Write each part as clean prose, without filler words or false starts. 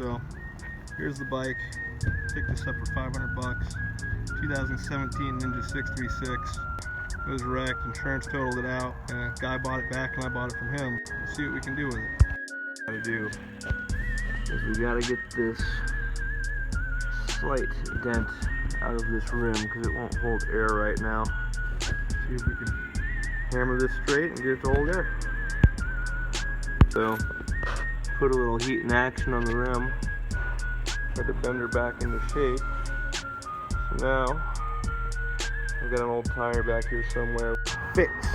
So here's the bike. Picked this up for 500 bucks. 2017 Ninja 636. It was wrecked, insurance totaled it out, and a guy bought it back and I bought it from him. Let's see what we can do with it. What we gotta do is we gotta get this slight dent out of this rim because it won't hold air right now. See if we can hammer this straight and get it to hold air. So, put a little heat and action on the rim. Try to bend her back into shape. So now, I've got an old tire back here somewhere fixed.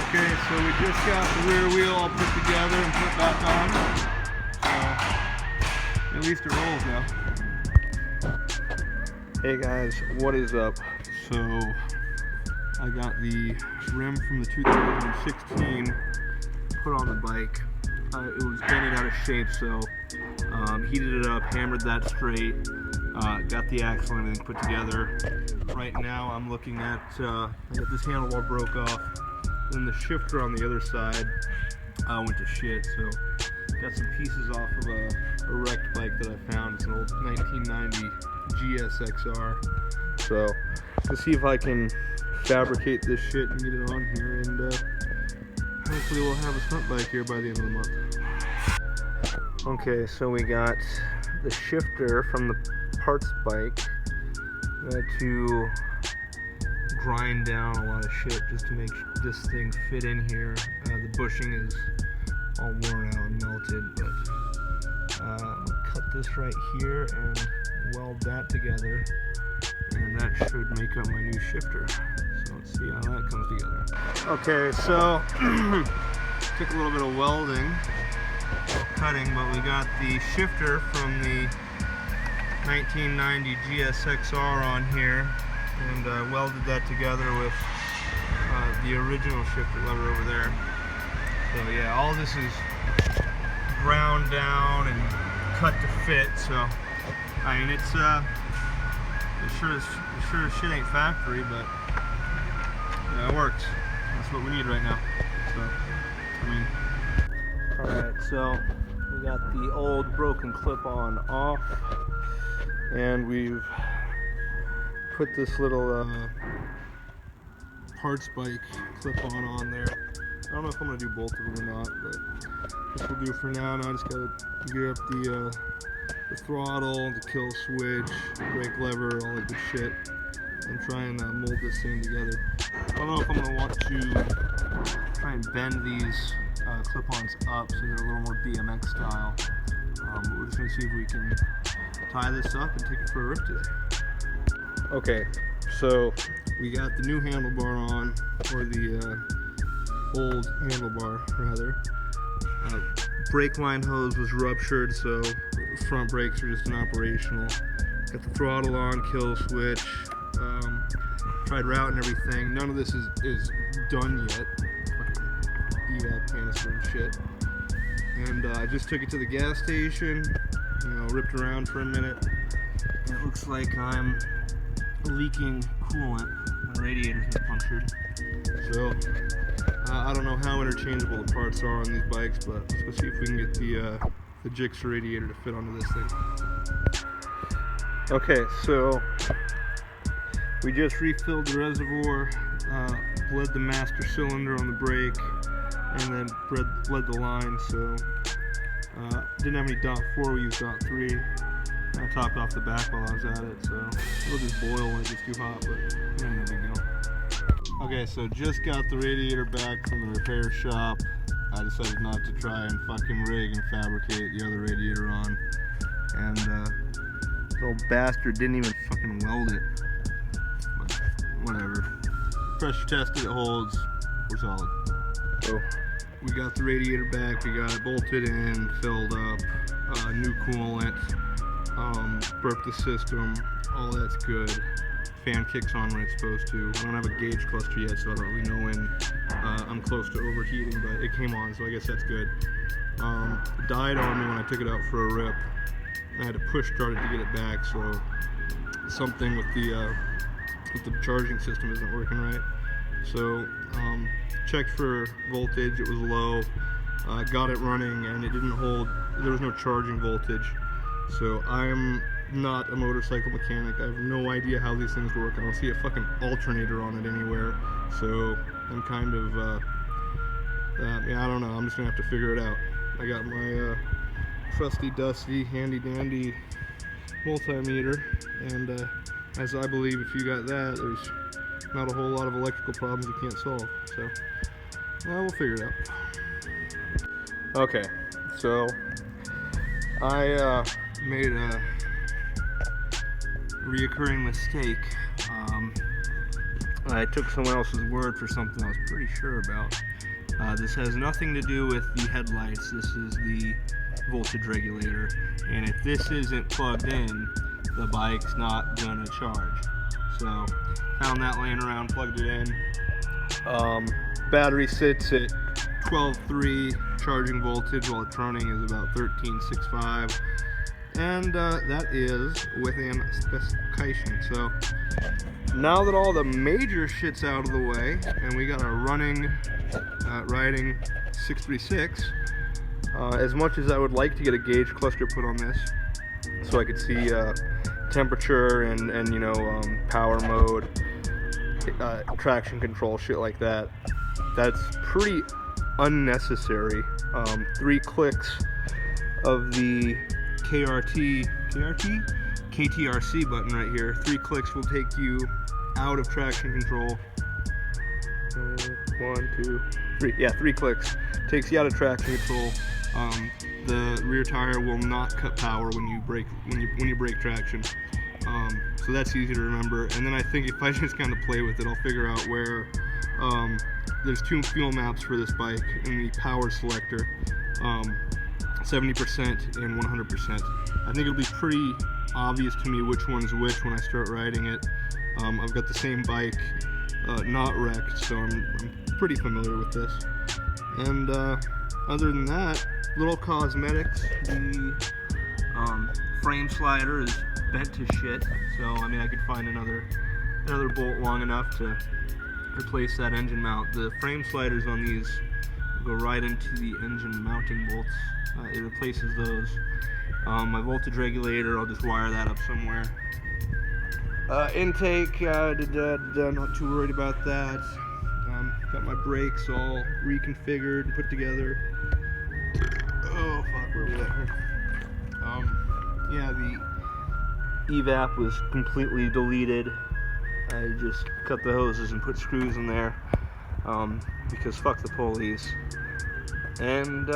Okay, so we just got the rear wheel all put together and put back on. So, at least it rolls now. Hey guys, what is up? So, I got the rim from the 2016 put on the bike. It was bending out of shape, so heated it up, hammered that straight, got the axle and everything put together. Right now I'm looking at, I got this handlebar broke off, then the shifter on the other side went to shit, so got some pieces off of a wrecked bike that I found. It's an old 1990 ZX6R. So let's see if I can fabricate this shit and get it on here, and hopefully we'll have a stunt bike here by the end of the month. Okay, so we got the shifter from the parts bike. I had to grind down a lot of shit just to make this thing fit in here. The bushing is all worn out and melted, but I'll cut this right here and weld that together, and that should make up my new shifter. So let's see how that comes together. Okay, so took a little bit of welding, cutting, but we got the shifter from the 1990 GSXR on here, and welded that together with the original shifter lever over there. So yeah, all this is ground down and cut to fit. So I mean, it's sure as shit ain't factory, but yeah, it works. That's what we need right now. So I mean, all right. So we got the old broken clip-on off, and we've put this little parts bike clip-on on there. I don't know if I'm gonna do both of them or not, but this will do for now. Now I just gotta gear up the throttle, the kill switch, brake lever, all that good shit, and try and mold this thing together. I don't know if I'm gonna want to try and bend these clip-ons up so they're a little more BMX style. But we're just gonna see if we can tie this up and take it for a rip today. Okay, so we got the new handlebar on, or the old handlebar rather. Brake line hose was ruptured, so front brakes are just inoperational. Got the throttle on, kill switch, tried routing everything. None of this is done yet. EVAC canister and shit. And I just took it to the gas station, ripped around for a minute, and it looks like I'm leaking coolant. My radiator's been punctured. So I don't know how interchangeable the parts are on these bikes, but let's go see if we can get the Jixer radiator to fit onto this thing. Okay, so we just refilled the reservoir, bled the master cylinder on the brake, and then bled the line. So didn't have any .4, we used .3. I topped off the back while I was at it, so it'll just boil when it gets too hot, but no big deal. Okay, so just got the radiator back from the repair shop. I decided not to try and fucking rig and fabricate the other radiator on, and this old bastard didn't even fucking weld it. But whatever. Pressure tested, it holds. We're solid. So we got the radiator back. We got it bolted in, filled up, new coolant, burped the system. All that's good. Fan kicks on when it's supposed to. I don't have a gauge cluster yet, so I don't really know when I'm close to overheating, but it came on, so I guess that's good. It died on me when I took it out for a rip. I had to push start it to get it back, so something with the charging system isn't working right. So checked for voltage, it was low. Got it running, and it didn't hold there was no charging voltage. So I'm not a motorcycle mechanic. I have no idea how these things work. I don't see a fucking alternator on it anywhere. So I'm kind of, yeah, I don't know. I'm just gonna have to figure it out. I got my trusty, dusty, handy dandy multimeter, and as I believe, if you got that, there's not a whole lot of electrical problems you can't solve. So we'll figure it out. Okay, so I made a reoccurring mistake. I took someone else's word for something I was pretty sure about. This has nothing to do with the headlights. This is the voltage regulator, and if this isn't plugged in, the bike's not gonna charge. So found that laying around, plugged it in. Battery sits at 12.3 charging voltage while it's running is about 13.65, and that is within specification. So now that all the major shit's out of the way and we got a running riding 636, as much as I would like to get a gauge cluster put on this so I could see temperature and you know, power mode, traction control, shit like that, that's pretty unnecessary. 3 clicks of the KTRC button right here, 3 clicks will take you out of traction control. 1, 2, 3. Yeah, 3 clicks takes you out of traction control. The rear tire will not cut power when you brake traction. So that's easy to remember. And then I think if I just kind of play with it, I'll figure out where there's 2 fuel maps for this bike in the power selector, 70% and 100%. I think it'll be pretty obvious to me which one's which when I start riding it. I've got the same bike, not wrecked, so I'm pretty familiar with this. And other than that, little cosmetics. The frame slider is bent to shit, so I mean I could find another bolt long enough to replace that engine mount. The frame sliders on these go right into the engine mounting bolts. It replaces those. My voltage regulator, I'll just wire that up somewhere. Intake, not too worried about that. Got my brakes all reconfigured and put together. Oh fuck, where are we at here? Yeah, the evap was completely deleted. I just cut the hoses and put screws in there, because fuck the police. And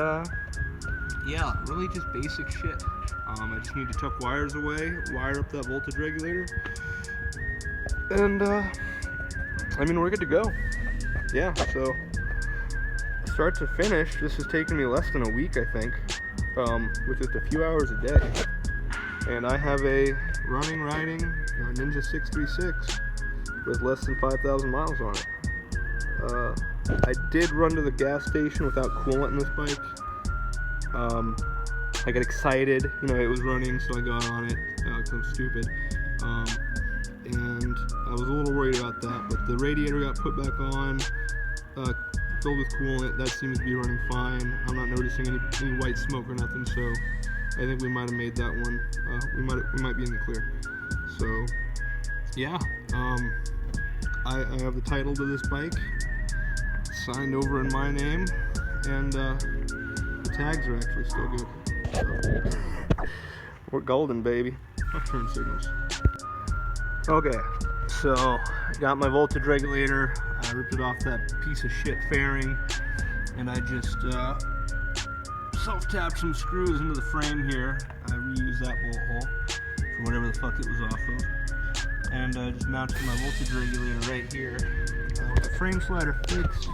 yeah, really just basic shit. I just need to tuck wires away, wire up that voltage regulator, and I mean we're good to go. Yeah, so start to finish, this has taken me less than a week, I think, with just a few hours a day. And I have a riding Ninja 636 with less than 5,000 miles on it. I did run to the gas station without coolant in this bike. I got excited, you know, it was running, so I got on it, because I'm stupid. And I was a little worried about that, but the radiator got put back on, filled with coolant. That seems to be running fine. I'm not noticing any white smoke or nothing, so I think we might have made that one. We might be in the clear. So yeah, I have the title to this bike signed over in my name, and the tags are actually still good. So, we're golden, baby. I'll turn signals. Okay, so got my voltage regulator. I ripped it off that piece of shit fairing, and I just self-tapped some screws into the frame here. I reused that bolt hole for whatever the fuck it was off of, and just mounted my voltage regulator right here. With the frame slider fixed,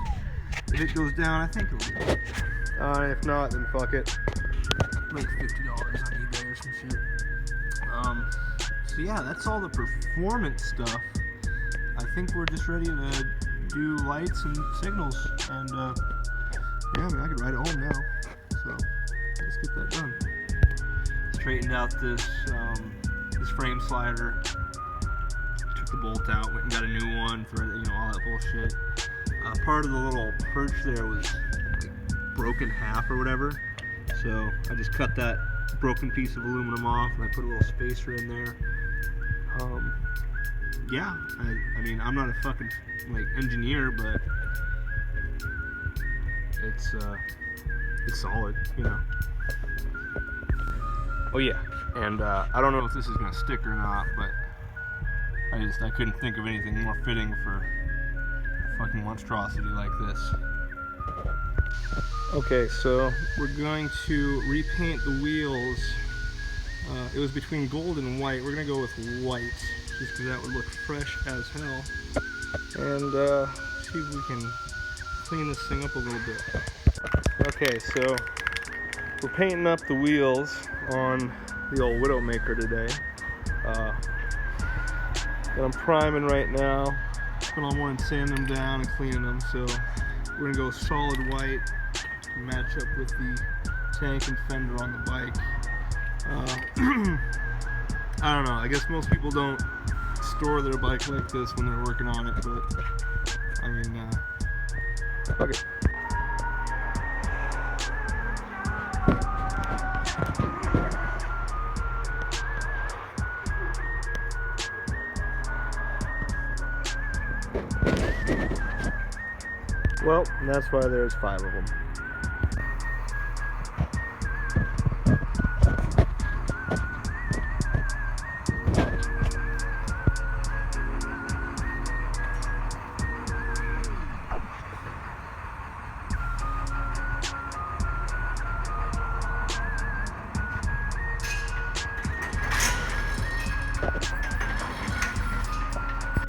if it goes down, I think it'll be good. If not, then fuck it. Like $50 on eBay or some shit. So yeah, that's all the performance stuff. I think we're just ready to do lights and signals, and yeah, I mean I could ride it home now. So let's get that done. Straightened out this this frame slider. Took the bolt out, went and got a new one for, you know, all that bullshit. Part of the little perch there was like broken half or whatever. So I just cut that broken piece of aluminum off and I put a little spacer in there. Yeah, I mean, I'm not a fucking like engineer, but it's solid, you know. Oh yeah, and I don't know if this is gonna stick or not, but I couldn't think of anything more fitting for a fucking monstrosity like this. Okay, so we're going to repaint the wheels. It was between gold and white. We're gonna go with white, just because that would look fresh as hell. And see if we can clean this thing up a little bit. Okay, so we're painting up the wheels on the old Widowmaker today. And I'm priming right now, but I'm wanting to sand them down and cleaning them. So we're gonna go solid white to match up with the tank and fender on the bike. I don't know, I guess most people don't store their bike like this when they're working on it, but I mean, fuck it. Well, that's why there's 5 of them.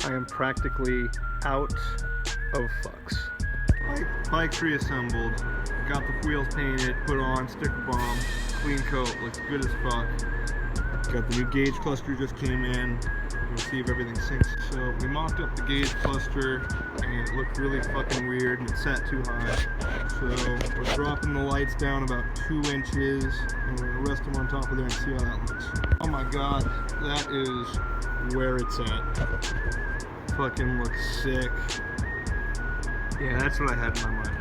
I am practically out of fucks. Bike's reassembled, got the wheels painted, put on, sticker bomb, clean coat, looks good as fuck. Got the new gauge cluster just came in. We'll see if everything syncs. So we mocked up the gauge cluster and it looked really fucking weird and it sat too high. So we're dropping the lights down about 2 inches and we're gonna rest them on top of there and see how that looks. Oh my god, that is where it's at. Fucking looks sick. Yeah, that's what I had in my mind.